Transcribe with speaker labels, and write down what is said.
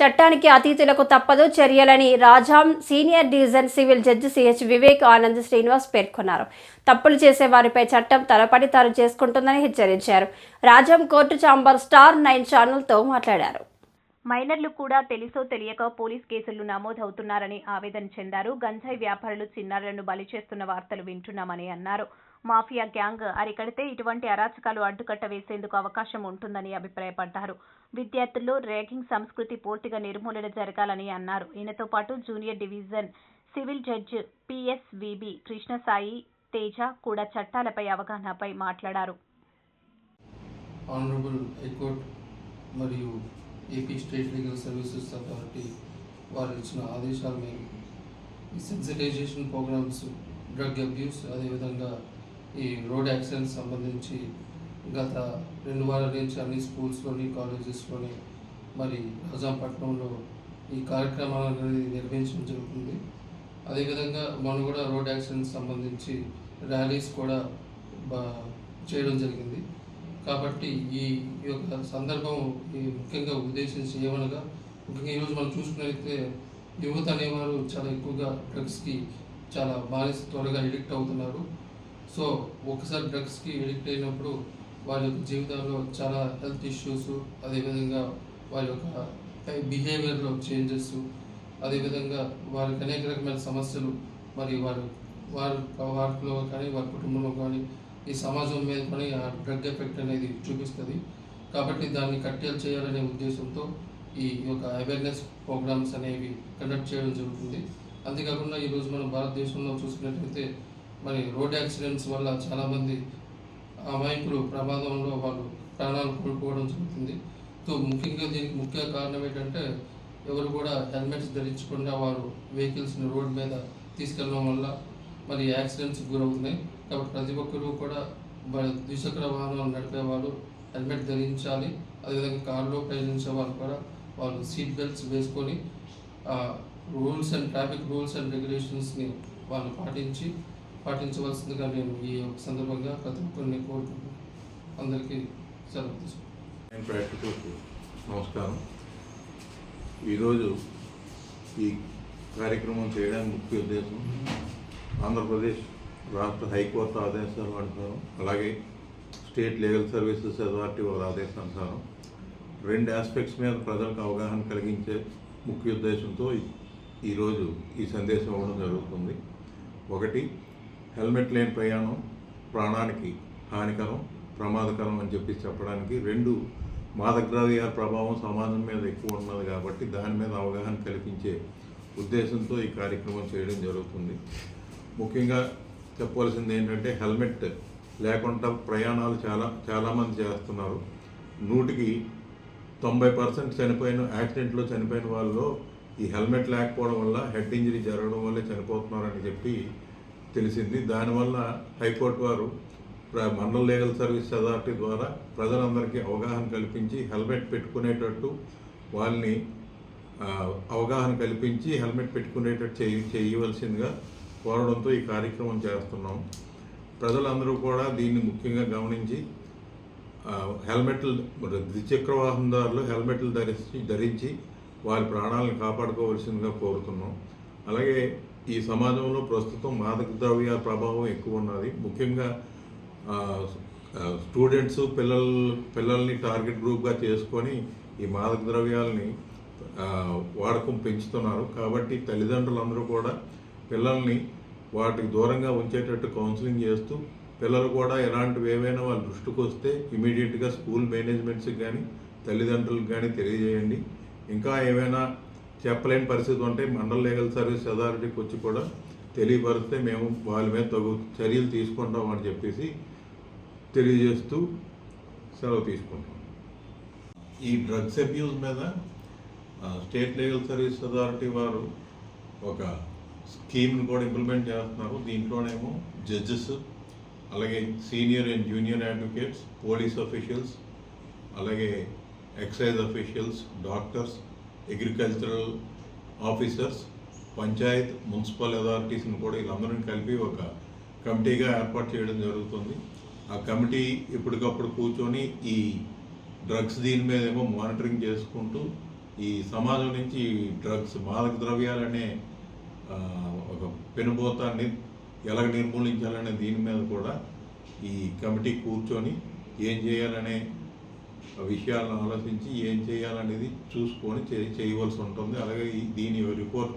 Speaker 1: చట్టానికి అతీతులకు తప్పదు చర్యలని Rajam senior division civil judge CH Vivek Anand Srinivas పేర్కొన్నారు. తప్పులు చేసే వారిపై చట్టం తలపడి తాను చేసుకుంటుందని హెచ్చరించారు. రాజాం కోర్టు ఛాంబర్ స్టార్ 9 ఛానల్తో మాట్లాడారు.
Speaker 2: మైనర్లు కూడా తెలుసో తెలియక పోలీస్ కేసులు నమోదవుతున్నారని ఆవేదన చెందారు. గంజాయి వ్యాపారులు చిన్నారులను బలి చేస్తున్న వార్తలు వింటున్నామని అన్నారు. మాఫియా గ్యాంగ్ అరికడితే ఇటువంటి అరాచకాలు అడ్డుకట్ట వేసేందుకు అవకాశం ఉంటుందని అభిప్రాయపడ్డారు. విద్యార్థుల్లో ర్యాగింగ్ సంస్కృతి పూర్తిగా నిర్మూలన జరగాలని అన్నారు. ఈయనతో పాటు junior division civil judge P S V B Krishnasai Teja కూడా చట్టాలపై అవగాహనపై మాట్లాడారు.
Speaker 3: మరియు AP state legal services authority వారు ఇచ్చిన ఆదేశాల మేరకు ఈ సెన్సిటైజేషన్ ప్రోగ్రామ్స్, డ్రగ్ అబ్యూస్, అదేవిధంగా ఈ రోడ్ యాక్సిడెంట్స్ సంబంధించి గత 2 వారాల నుంచి అన్ని స్కూల్స్లోని, కాలేజెస్లోని మరి రాజాంపట్నంలో ఈ కార్యక్రమాలు అనేది నిర్వహించడం జరుగుతుంది. అదేవిధంగా మనం కూడా రోడ్ యాక్సిడెంట్స్ సంబంధించి ర్యాలీస్ కూడా చేయడం జరిగింది. కాబట్టి ఈ యొక్క సందర్భం ముఖ్యంగా ఉద్దేశించి ఏమనగా, ముఖ్యంగా ఈరోజు మనం చూసుకున్నట్లయితే యువత అనేవారు చాలా ఎక్కువగా డ్రగ్స్కి చాలా త్వరగా ఎడిక్ట్ అవుతున్నారు. సో ఒకసారి డ్రగ్స్కి ఎడిక్ట్ అయినప్పుడు వాళ్ళ యొక్క జీవితంలో చాలా హెల్త్ ఇష్యూస్, అదేవిధంగా వాళ్ళ యొక్క బిహేవియర్లో చేంజెస్, అదేవిధంగా వారికి అనేక రకమైన సమస్యలు మరి వారిలో కానీ వారి కుటుంబంలో కానీ ఈ సమాజం మీద కానీ ఆ డ్రగ్ ఎఫెక్ట్ అనేది చూపిస్తుంది. కాబట్టి దాన్ని కట్టేలు చేయాలనే ఉద్దేశంతో ఈ యొక్క అవేర్నెస్ ప్రోగ్రామ్స్ అనేవి కండక్ట్ చేయడం జరుగుతుంది. అంతేకాకుండా ఈరోజు మనం భారతదేశంలో చూసుకున్నట్లయితే మరి రోడ్ యాక్సిడెంట్స్ వల్ల చాలామంది అమాయకులు ప్రమాదంలో వాళ్ళు ప్రాణాలు కోల్పోవడం జరుగుతుంది. సో ముఖ్యంగా దీనికి ముఖ్య కారణం ఏంటంటే ఎవరు కూడా హెల్మెట్స్ ధరించకుండా వారు వెహికల్స్ని రోడ్ మీద తీసుకెళ్ళడం వల్ల మరి యాక్సిడెంట్స్ గురవుతున్నాయి. కాబట్టి ప్రతి ఒక్కరూ కూడా ద్విచక్ర వాహనాలు నడిపేవాళ్ళు హెల్మెట్ ధరించాలి. అదేవిధంగా కారులో ప్రయాణించే వాళ్ళు కూడా వాళ్ళు సీట్ బెల్ట్స్ వేసుకొని ట్రాఫిక్ రూల్స్ అండ్ రెగ్యులేషన్స్ని వాళ్ళు పాటించవలసిందిగా నేను ఈ సందర్భంగా ప్రతి ఒక్కరిని కోరుకుంటున్నాను. అందరికీ సెలవు తీసుకుంటాను.
Speaker 4: నమస్కారం. ఈరోజు ఈ కార్యక్రమం చేయడానికి ముఖ్య ఉద్దేశం ఆంధ్రప్రదేశ్ రాష్ట్ర హైకోర్టు ఆదేశాల ప్రకారం, అలాగే స్టేట్ లీగల్ సర్వీసెస్ అథారిటీ వారి ఆదేశానుసారం 2 ఆస్పెక్ట్స్ మీద ప్రజలకు అవగాహన కలిగించే ముఖ్య ఉద్దేశంతో ఈరోజు ఈ సందేశం ఇవ్వడం జరుగుతుంది. ఒకటి, హెల్మెట్ లేని ప్రయాణం ప్రాణానికి హానికరం, ప్రమాదకరం అని చెప్పడానికి. 2, మాదక ద్రవ్యాల ప్రభావం సమాజం మీద ఎక్కువ ఉన్నది కాబట్టి దాని మీద అవగాహన కల్పించే ఉద్దేశంతో ఈ కార్యక్రమం చేయడం జరుగుతుంది. ముఖ్యంగా చెప్పవలసింది ఏంటంటే, హెల్మెట్ లేకుండా ప్రయాణాలు చాలామంది చేస్తున్నారు. 100కి 90% యాక్సిడెంట్లో చనిపోయిన వాళ్ళలో ఈ హెల్మెట్ లేకపోవడం వల్ల హెడ్ ఇంజరీ జరగడం వల్లే చనిపోతున్నారని చెప్పి తెలిసింది. దానివల్ల హైకోర్టు వారు మండల లీగల్ సర్వీస్ అథారిటీ ద్వారా ప్రజలందరికీ అవగాహన కల్పించి హెల్మెట్ పెట్టుకునేటట్టు వాళ్ళని అవగాహన కల్పించి హెల్మెట్ పెట్టుకునేటట్టు చేయవలసిందిగా కోరడంతో ఈ కార్యక్రమం చేస్తున్నాం. ప్రజలందరూ కూడా దీన్ని ముఖ్యంగా గమనించి ద్విచక్ర వాహనదారులు హెల్మెట్లు ధరించి వారి ప్రాణాలను కాపాడుకోవాల్సిందిగా కోరుతున్నాం. అలాగే ఈ సమాజంలో ప్రస్తుతం మాదక ద్రవ్యాల ప్రభావం ఎక్కువ ఉన్నది. ముఖ్యంగా స్టూడెంట్స్ పిల్లల్ని టార్గెట్ గ్రూప్గా చేసుకొని ఈ మాదక ద్రవ్యాలని వాడకం పెంచుతున్నారు. కాబట్టి తల్లిదండ్రులందరూ కూడా పిల్లల్ని వాటికి దూరంగా ఉంచేటట్టు కౌన్సిలింగ్ చేస్తూ, పిల్లలు కూడా ఎలాంటివి ఏవైనా వాళ్ళ దృష్టికి వస్తే ఇమీడియట్గా స్కూల్ మేనేజ్మెంట్స్కి కానీ తల్లిదండ్రులకు కానీ తెలియజేయండి. ఇంకా ఏమైనా చెప్పలేని పరిస్థితి ఉంటే మండల లీగల్ సర్వీస్ అథారిటీకి వచ్చి కూడా తెలియపరిస్తే మేము వాళ్ళ మీద తగు చర్యలు తీసుకుంటామని చెప్పేసి తెలియజేస్తూ సెలవు తీసుకుంటాం. ఈ డ్రగ్స్ అబ్యూస్ మీద స్టేట్ లీగల్ సర్వీస్ అథారిటీ వారు ఒక స్కీమ్ని కూడా ఇంప్లిమెంట్ చేస్తున్నారు. దీంట్లోనేమో జడ్జెస్, అలాగే senior and junior advocates, police officials, అలాగే excise officials, doctors, agricultural officers, panchayat, municipal అథారిటీస్ని కూడా వీళ్ళందరినీ కలిపి ఒక కమిటీగా ఏర్పాటు చేయడం జరుగుతుంది. ఆ కమిటీ ఎప్పటికప్పుడు కూర్చొని ఈ డ్రగ్స్ దీని మీద ఏమో మానిటరింగ్ చేసుకుంటూ ఈ సమాజం నుంచి డ్రగ్స్ మాదక ద్రవ్యాలనే ఒక పెనుభూతాన్ని ఎలాగ నిర్మూలించాలనే దీని మీద కూడా ఈ కమిటీ కూర్చొని ఏం చేయాలనే విషయాలను ఆలోచించి ఏం చేయాలనేది చూసుకొని చేయవలసి ఉంటుంది. అలాగే దీని రిపోర్ట్